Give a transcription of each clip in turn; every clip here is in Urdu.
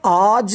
آج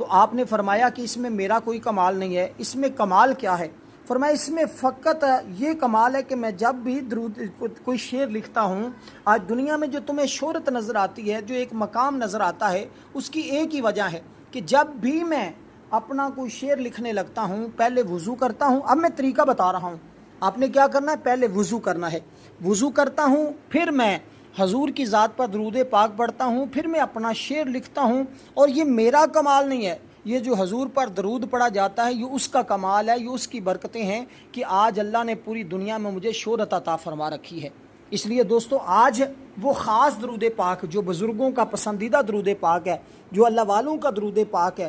تو آپ نے فرمایا کہ اس میں میرا کوئی کمال نہیں ہے، اس میں کمال کیا ہے؟ فرمایا اس میں فقط یہ کمال ہے کہ میں جب بھی درود کوئی شعر لکھتا ہوں، آج دنیا میں جو تمہیں شہرت نظر آتی ہے، جو ایک مقام نظر آتا ہے، اس کی ایک ہی وجہ ہے کہ جب بھی میں اپنا کوئی شعر لکھنے لگتا ہوں پہلے وضو کرتا ہوں۔ اب میں طریقہ بتا رہا ہوں، آپ نے کیا کرنا ہے، پہلے وضو کرنا ہے، وضو کرتا ہوں، پھر میں حضور کی ذات پر درود پاک پڑھتا ہوں، پھر میں اپنا شعر لکھتا ہوں۔ اور یہ میرا کمال نہیں ہے، یہ جو حضور پر درود پڑھا جاتا ہے یہ اس کا کمال ہے، یہ اس کی برکتیں ہیں کہ آج اللہ نے پوری دنیا میں مجھے شہرت عطا فرما رکھی ہے۔ اس لیے دوستو آج وہ خاص درود پاک جو بزرگوں کا پسندیدہ درود پاک ہے، جو اللہ والوں کا درود پاک ہے،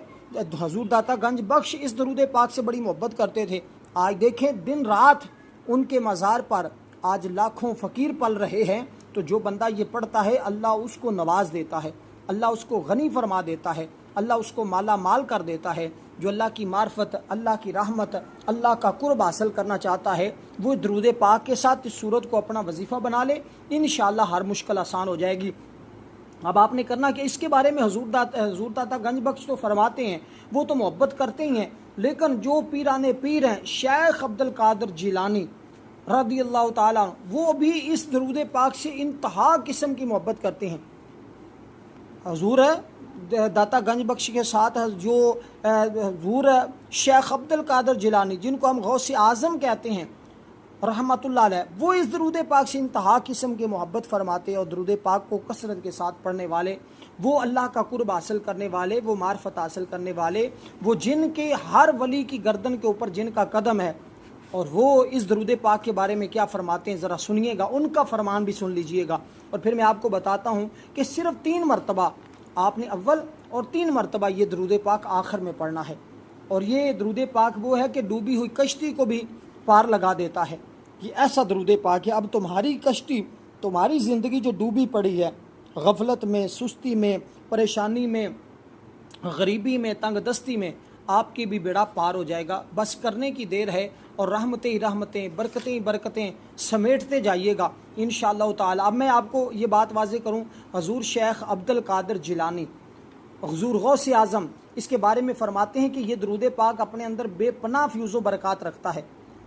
حضور داتا گنج بخش اس درود پاک سے بڑی محبت کرتے تھے۔ آج دیکھیں دن رات ان کے مزار پر آج لاکھوں فقیر پل رہے ہیں، تو جو بندہ یہ پڑھتا ہے اللہ اس کو نواز دیتا ہے، اللہ اس کو غنی فرما دیتا ہے، اللہ اس کو مالا مال کر دیتا ہے۔ جو اللہ کی معرفت، اللہ کی رحمت، اللہ کا قرب حاصل کرنا چاہتا ہے وہ درود پاک کے ساتھ اس صورت کو اپنا وظیفہ بنا لے، انشاءاللہ ہر مشکل آسان ہو جائے گی۔ اب آپ نے کرنا کہ اس کے بارے میں حضور داتا گنج بخش تو فرماتے ہیں، وہ تو محبت کرتے ہی ہیں، لیکن جو پیران پیر ہیں شیخ عبد القادر جیلانی رضی اللہ تعالیٰ وہ بھی اس درود پاک سے انتہا قسم کی محبت کرتے ہیں۔ حضور داتا گنج بخش کے ساتھ جو حضور شیخ عبد القادر جیلانی جن کو ہم غوث اعظم کہتے ہیں رحمۃ اللہ علیہ، وہ اس درود پاک سے انتہا قسم کی محبت فرماتے ہیں، اور درود پاک کو کثرت کے ساتھ پڑھنے والے، وہ اللہ کا قرب حاصل کرنے والے، وہ معرفت حاصل کرنے والے، وہ جن کے ہر ولی کی گردن کے اوپر جن کا قدم ہے، اور وہ اس درود پاک کے بارے میں کیا فرماتے ہیں ذرا سنیے گا، ان کا فرمان بھی سن لیجئے گا۔ اور پھر میں آپ کو بتاتا ہوں کہ صرف 3 مرتبہ آپ نے اول اور 3 مرتبہ یہ درود پاک آخر میں پڑھنا ہے، اور یہ درود پاک وہ ہے کہ ڈوبی ہوئی کشتی کو بھی پار لگا دیتا ہے۔ یہ ایسا درود پاک ہے، اب تمہاری کشتی، تمہاری زندگی جو ڈوبی پڑی ہے غفلت میں، سستی میں، پریشانی میں، غریبی میں، تنگ دستی میں، آپ کی بھی بیڑا پار ہو جائے گا، بس کرنے کی دیر ہے، اور رحمتیں ہی رحمتیں، برکتیں ہی برکتیں سمیٹتے جائیے گا انشاءاللہ تعالی۔ اب میں آپ کو یہ بات واضح کروں، حضور شیخ عبد القادر جیلانی، حضور غوث اعظم، اس کے بارے میں فرماتے ہیں کہ یہ درود پاک اپنے اندر بے پناہ فیوز و برکات رکھتا ہے۔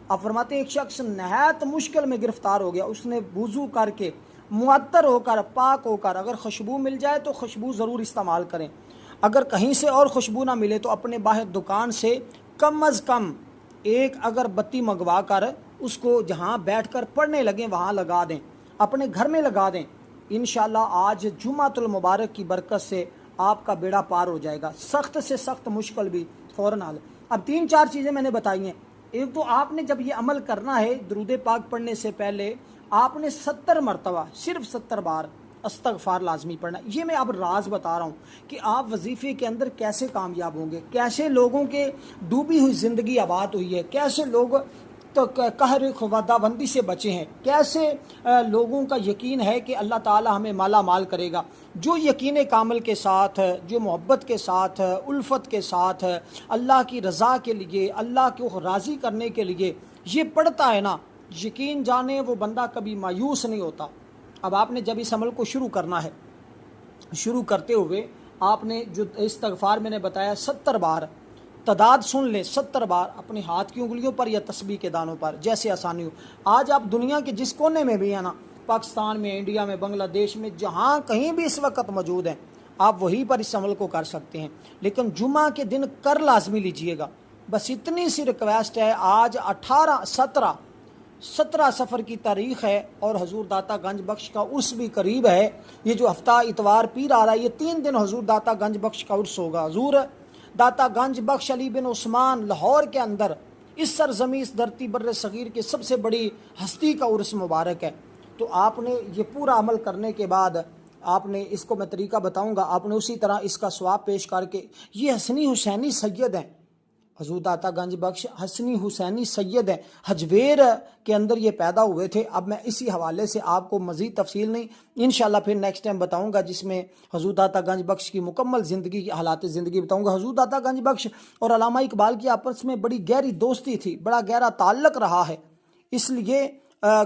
آپ فرماتے ہیں ایک شخص نہایت مشکل میں گرفتار ہو گیا، اس نے وضو کر کے معطر ہو کر پاک ہو کر اگر خوشبو مل جائے تو خوشبو ضرور استعمال کریں، اگر کہیں سے اور خوشبو نہ ملے تو اپنے باہر دکان سے کم از کم ایک اگر بتی منگوا کر اس کو جہاں بیٹھ کر پڑھنے لگیں وہاں لگا دیں، اپنے گھر میں لگا دیں، انشاءاللہ آج جمعۃ المبارک کی برکت سے آپ کا بیڑا پار ہو جائے گا، سخت سے سخت مشکل بھی فوراً حل۔ اب 3-4 چیزیں میں نے بتائی ہیں۔ ایک تو آپ نے جب یہ عمل کرنا ہے درود پاک پڑھنے سے پہلے آپ نے 70 مرتبہ صرف 70 بار استغفار لازمی پڑھنا۔ یہ میں اب راز بتا رہا ہوں کہ آپ وظیفے کے اندر کیسے کامیاب ہوں گے، کیسے لوگوں کے ڈوبی ہوئی زندگی آباد ہوئی ہے، کیسے لوگ تو قہر خدا بندی سے بچے ہیں، کیسے لوگوں کا یقین ہے کہ اللہ تعالی ہمیں مالا مال کرے گا۔ جو یقین کامل کے ساتھ، جو محبت کے ساتھ، الفت کے ساتھ، اللہ کی رضا کے لیے، اللہ کو راضی کرنے کے لیے یہ پڑھتا ہے نا، یقین جانے وہ بندہ کبھی مایوس نہیں ہوتا۔ اب آپ نے جب اس عمل کو شروع کرنا ہے، شروع کرتے ہوئے آپ نے جو استغفار میں نے بتایا 70 بار، تعداد سن لیں، 70 بار اپنے ہاتھ کی انگلیوں پر یا تسبیح کے دانوں پر جیسے آسانی ہو۔ آج آپ دنیا کے جس کونے میں بھی ہیں نا، پاکستان میں، انڈیا میں، بنگلہ دیش میں، جہاں کہیں بھی اس وقت موجود ہیں، آپ وہیں پر اس عمل کو کر سکتے ہیں، لیکن جمعہ کے دن کر لازمی لیجئے گا۔ بس اتنی سی ریکویسٹ ہے، آج 17 سفر کی تاریخ ہے اور حضور داتا گنج بخش کا عرس بھی قریب ہے۔ یہ جو ہفتہ اتوار پیر آ رہا ہے، یہ 3 دن حضور داتا گنج بخش کا عرس ہوگا۔ حضور داتا گنج بخش علی بن عثمان لاہور کے اندر اس سرزمین، اس دھرتی بر صغیر کے سب سے بڑی ہستی کا عرس مبارک ہے۔ تو آپ نے یہ پورا عمل کرنے کے بعد آپ نے اس کو میں طریقہ بتاؤں گا، آپ نے اسی طرح اس کا ثواب پیش کر کے، یہ حسنی حسینی سید ہیں، حضور داتا گنج بخش حسنی حسینی سید ہیں، حجویر کے اندر یہ پیدا ہوئے تھے۔ اب میں اسی حوالے سے آپ کو مزید تفصیل نہیں، انشاءاللہ پھر نیکسٹ ٹائم بتاؤں گا، جس میں حضور داتا گنج بخش کی مکمل زندگی کی حالات زندگی بتاؤں گا۔ حضور داتا گنج بخش اور علامہ اقبال کی آپس میں بڑی گہری دوستی تھی، بڑا گہرا تعلق رہا ہے، اس لیے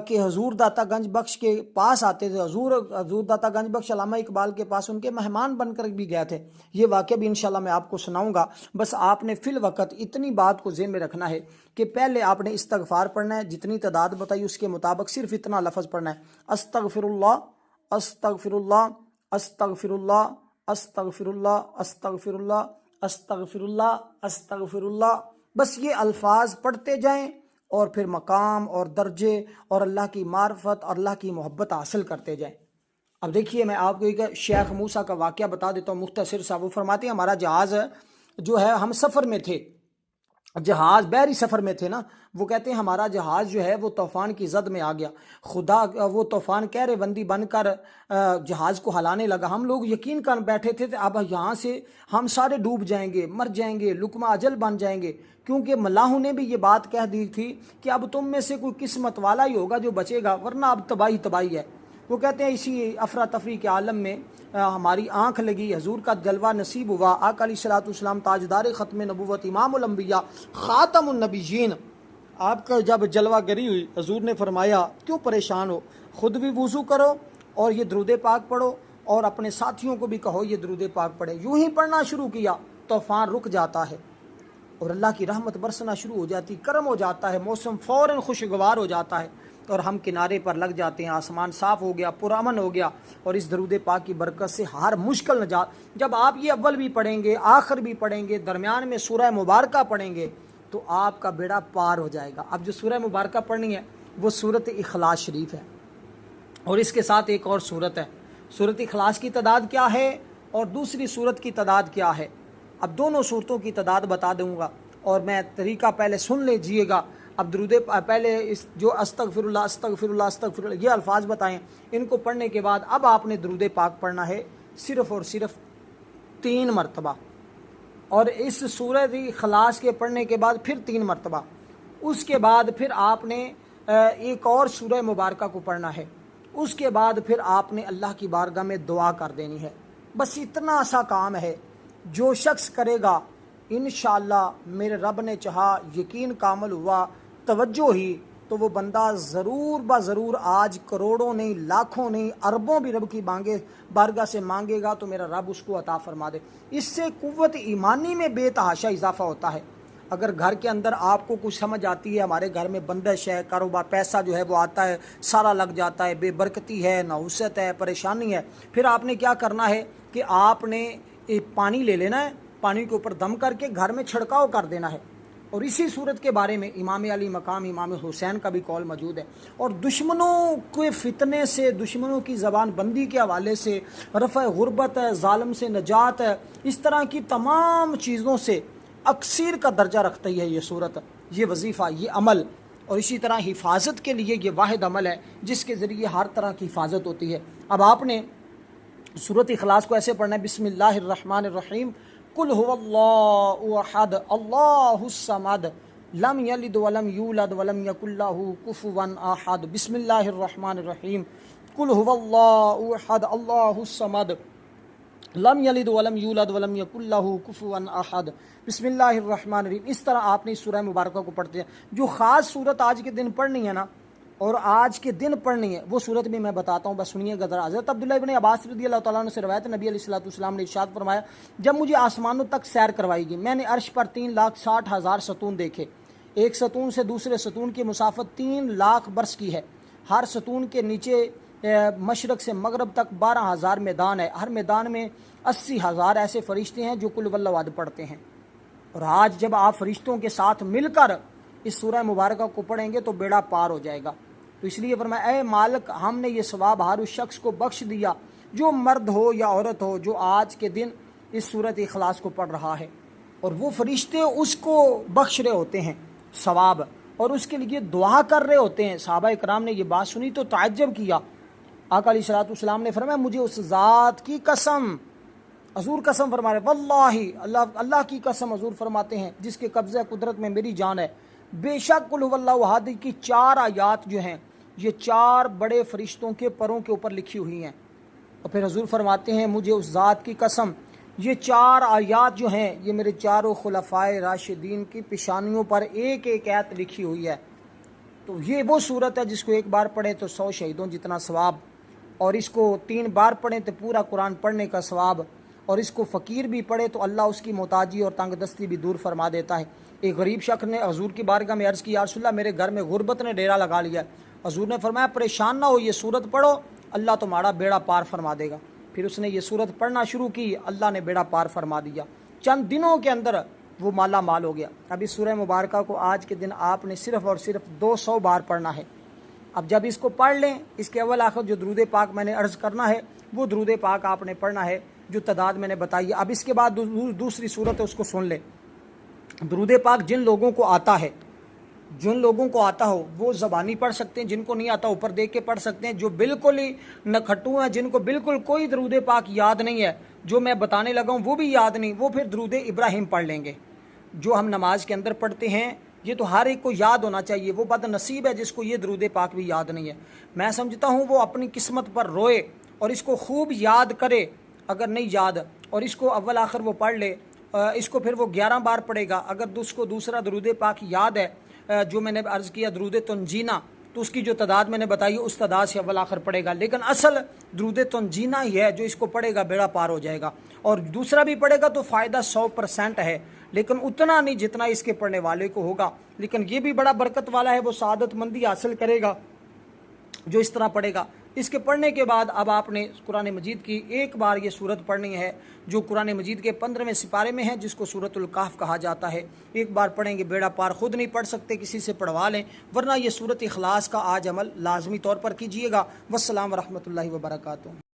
کہ حضور داتا گنج بخش کے پاس آتے تھے، حضور داتا گنج بخش علامہ اقبال کے پاس ان کے مہمان بن کر بھی گئے تھے۔ یہ واقعہ بھی انشاءاللہ میں آپ کو سناؤں گا، بس آپ نے فی الوقت اتنی بات کو ذہن میں رکھنا ہے کہ پہلے آپ نے استغفار پڑھنا ہے، جتنی تعداد بتائی اس کے مطابق صرف اتنا لفظ پڑھنا ہے، استغفر اللہ استغفر اللہ استغفر اللہ استغفر اللہ استغفر اللہ استغفر اللہ استغفر اللہ، بس یہ الفاظ پڑھتے جائیں اور پھر مقام اور درجے اور اللہ کی معرفت اور اللہ کی محبت حاصل کرتے جائیں۔ اب دیکھیے میں آپ کو ایک شیخ موسیٰ کا واقعہ بتا دیتا ہوں مختصر سا۔ وہ فرماتے ہیں ہمارا جہاز جو ہے، ہم سفر میں تھے، جہاز بحری سفر میں تھے نا، وہ کہتے ہیں ہمارا جہاز جو ہے وہ طوفان کی زد میں آ گیا، خدا وہ طوفان کہرے بندی بن کر جہاز کو ہلانے لگا، ہم لوگ یقین کر بیٹھے تھے اب یہاں سے ہم سارے ڈوب جائیں گے، مر جائیں گے، لقمہ اجل بن جائیں گے، کیونکہ ملاحوں نے بھی یہ بات کہہ دی تھی کہ اب تم میں سے کوئی قسمت والا ہی ہوگا جو بچے گا، ورنہ اب تباہی تباہی ہے۔ وہ کہتے ہیں اسی افراتفری کے عالم میں ہماری آنکھ لگی، حضور کا جلوہ نصیب ہوا، آقا علیہ الصلوۃ والسلام تاجدار ختم نبوت، امام الانبیاء، خاتم النبیین، آپ کا جب جلوہ گری ہوئی، حضور نے فرمایا کیوں پریشان ہو، خود بھی وضو کرو اور یہ درود پاک پڑھو اور اپنے ساتھیوں کو بھی کہو یہ درود پاک پڑھے۔ یوں ہی پڑھنا شروع کیا، طوفان رک جاتا ہے اور اللہ کی رحمت برسنا شروع ہو جاتی، کرم ہو جاتا ہے، موسم فوراً خوشگوار ہو جاتا ہے اور ہم کنارے پر لگ جاتے ہیں، آسمان صاف ہو گیا، پرامن ہو گیا، اور اس درود پاک کی برکت سے ہر مشکل نجات۔ جب آپ یہ اول بھی پڑھیں گے، آخر بھی پڑھیں گے، درمیان میں سورہ مبارکہ پڑھیں گے تو آپ کا بیڑا پار ہو جائے گا۔ اب جو سورہ مبارکہ پڑھنی ہے وہ سورۃ اخلاص شریف ہے، اور اس کے ساتھ ایک اور سورت ہے۔ سورۃ اخلاص کی تعداد کیا ہے اور دوسری سورت کی تعداد کیا ہے؟ اب دونوں صورتوں کی تعداد بتا دوں گا، اور میں طریقہ پہلے سن لیجئے گا۔ اب درود پہلے اس جو استغفر اللہ استغفر اللہ استغفر اللہ یہ الفاظ بتائیں، ان کو پڑھنے کے بعد اب آپ نے درود پاک پڑھنا ہے صرف اور صرف 3 مرتبہ، اور اس سورۃ اخلاص کے پڑھنے کے بعد پھر 3 مرتبہ، اس کے بعد پھر آپ نے ایک اور سورہ مبارکہ کو پڑھنا ہے، اس کے بعد پھر آپ نے اللہ کی بارگاہ میں دعا کر دینی ہے۔ بس اتنا سا کام ہے، جو شخص کرے گا انشاءاللہ میرے رب نے چاہا، یقین کامل ہوا، توجہ ہی، تو وہ بندہ ضرور ضرور آج کروڑوں نہیں، لاکھوں نہیں، اربوں بھی رب کی بارگاہ سے مانگے گا تو میرا رب اس کو عطا فرما دے۔ اس سے قوت ایمانی میں بے تحاشا اضافہ ہوتا ہے۔ اگر گھر کے اندر آپ کو کچھ سمجھ آتی ہے، ہمارے گھر میں بندش ہے، کاروبار پیسہ جو ہے وہ آتا ہے سارا لگ جاتا ہے، بے برکتی ہے، نحوست ہے، پریشانی ہے، پھر آپ نے کیا کرنا ہے کہ آپ نے پانی لے لینا ہے، پانی کے اوپر دم کر کے گھر میں چھڑکاؤ کر دینا ہے، اور اسی صورت کے بارے میں امام علی مقام امام حسین کا بھی قول موجود ہے۔ اور دشمنوں کے فتنے سے، دشمنوں کی زبان بندی کے حوالے سے، رفع غربت ہے، ظالم سے نجات ہے، اس طرح کی تمام چیزوں سے اکثیر کا درجہ رکھتی ہے یہ صورت، یہ وظیفہ، یہ عمل، اور اسی طرح حفاظت کے لیے یہ واحد عمل ہے جس کے ذریعے ہر طرح کی حفاظت ہوتی ہے۔ اب آپ نے سورۃ اخلاص کو ایسے پڑھنا ہے، بسم اللہ الرحمن الرحیم، قل هو اللہ احد اللہ الصمد لم یلد ولم یولد ولم یکن لہ کفوا احد، بسم اللہ الرحمن الرحیم، قل هو اللہ احد اللہ الصمد لم یلد ولم یولد ولم یکن لہ کفوا احد، بسم اللہ الرحمن الرحیم۔ اس طرح آپ نے سورہ مبارکہ کو پڑھتے ہیں۔ جو خاص صورت آج کے دن پڑھنی ہے نا، اور آج کے دن پڑھنی ہے، وہ صورت بھی میں بتاتا ہوں، بس سنیے گا ذرا۔ حضرت عبداللہ ابن عباس رضی اللہ تعالیٰ عنہ سے روایت، نبی علیہ الصلوۃ والسلام نے ارشاد فرمایا، جب مجھے آسمانوں تک سیر کروائی گئی، میں نے عرش پر 3,60,000 ستون دیکھے، ایک ستون سے دوسرے ستون کی مسافت 3 لاکھ برس کی ہے، ہر ستون کے نیچے مشرق سے مغرب تک 12,000 میدان ہے، ہر میدان میں 80,000 ایسے فرشتے ہیں جو قل هو اللہ احد پڑھتے ہیں۔ اور آج جب آپ فرشتوں کے ساتھ مل کر اس سورہ مبارکہ کو پڑھیں گے تو بیڑا پار ہو جائے گا۔ تو اس لیے فرمایا، اے مالک، ہم نے یہ ثواب ہر اس شخص کو بخش دیا جو مرد ہو یا عورت ہو جو آج کے دن اس سورۃ اخلاص کو پڑھ رہا ہے، اور وہ فرشتے اس کو بخش رہے ہوتے ہیں ثواب، اور اس کے لیے دعا کر رہے ہوتے ہیں۔ صحابہ کرام نے یہ بات سنی تو تعجب کیا۔ آقا علیہ الصلوۃ والسلام نے فرمایا، مجھے اس ذات کی قسم، حضور قسم فرما رہے، واللہ اللہ کی قسم حضور فرماتے ہیں جس کے قبضہ قدرت میں میری جان ہے، بے شک قل هو اللہ احد کی 4 آیات جو ہیں یہ 4 بڑے فرشتوں کے پروں کے اوپر لکھی ہوئی ہیں۔ اور پھر حضور فرماتے ہیں، مجھے اس ذات کی قسم، یہ 4 آیات جو ہیں یہ میرے 4 خلفائے راشدین کی پیشانیوں پر ایک ایک آیت لکھی ہوئی ہے۔ تو یہ وہ صورت ہے جس کو ایک بار پڑھے تو 100 شہیدوں جتنا ثواب، اور اس کو 3 بار پڑھیں تو پورا قرآن پڑھنے کا ثواب، اور اس کو فقیر بھی پڑھے تو اللہ اس کی محتاجی اور تنگ دستی بھی دور فرما دیتا ہے۔ ایک غریب شخص نے حضور کی بارگاہ میں عرض کی، یا رسول اللہ میرے گھر میں غربت نے ڈیرا لگا لیا ہے۔ حضور نے فرمایا پریشان نہ ہو، یہ صورت پڑھو، اللہ تمہارا بیڑا پار فرما دے گا۔ پھر اس نے یہ صورت پڑھنا شروع کی، اللہ نے بیڑا پار فرما دیا، چند دنوں کے اندر وہ مالا مال ہو گیا۔ اب اس سورہ مبارکہ کو آج کے دن آپ نے صرف اور صرف 200 بار پڑھنا ہے۔ اب جب اس کو پڑھ لیں، اس کے اول آخر جو درود پاک میں نے عرض کرنا ہے وہ درود پاک آپ نے پڑھنا ہے جو تعداد میں نے بتائی ہے۔ اب اس کے بعد دوسری صورت ہے، اس کو سن لیں۔ درود پاک جن لوگوں کو آتا ہے، جن لوگوں کو آتا ہو وہ زبانی پڑھ سکتے ہیں، جن کو نہیں آتا اوپر دیکھ کے پڑھ سکتے ہیں۔ جو بالکل ہی نکھٹو ہیں، جن کو بالکل کوئی درود پاک یاد نہیں ہے، جو میں بتانے لگا ہوں وہ بھی یاد نہیں، وہ پھر درود ابراہیم پڑھ لیں گے جو ہم نماز کے اندر پڑھتے ہیں۔ یہ تو ہر ایک کو یاد ہونا چاہیے، وہ بد نصیب ہے جس کو یہ درود پاک بھی یاد نہیں ہے۔ میں سمجھتا ہوں وہ اپنی قسمت پر روئے اور اس کو خوب یاد کرے، اگر نہیں یاد، اور اس کو اول آخر وہ پڑھ لے، اس کو پھر وہ 11 بار پڑھے گا۔ اگر اس کو دوسرا درود پاک یاد ہے جو میں نے عرض کیا درود تنجینا، تو اس کی جو تعداد میں نے بتائی اس تعداد سے اول آخر پڑھے گا، لیکن اصل درود تنجینا ہی ہے جو اس کو پڑھے گا بیڑا پار ہو جائے گا، اور دوسرا بھی پڑھے گا تو فائدہ 100% ہے، لیکن اتنا نہیں جتنا اس کے پڑھنے والے کو ہوگا۔ لیکن یہ بھی بڑا برکت والا ہے، وہ سعادت مندی حاصل کرے گا جو اس طرح پڑھے گا۔ اس کے پڑھنے کے بعد اب آپ نے قرآن مجید کی ایک بار یہ صورت پڑھنی ہے جو قرآن مجید کے 15ویں سپارے میں ہے، جس کو سورۃ الکہف کہا جاتا ہے۔ ایک بار پڑھیں گے بیڑا پار، خود نہیں پڑھ سکتے کسی سے پڑھوا لیں، ورنہ یہ سورۃ اخلاص کا آج عمل لازمی طور پر کیجیے گا۔ والسلام ورحمۃ اللہ وبرکاتہ۔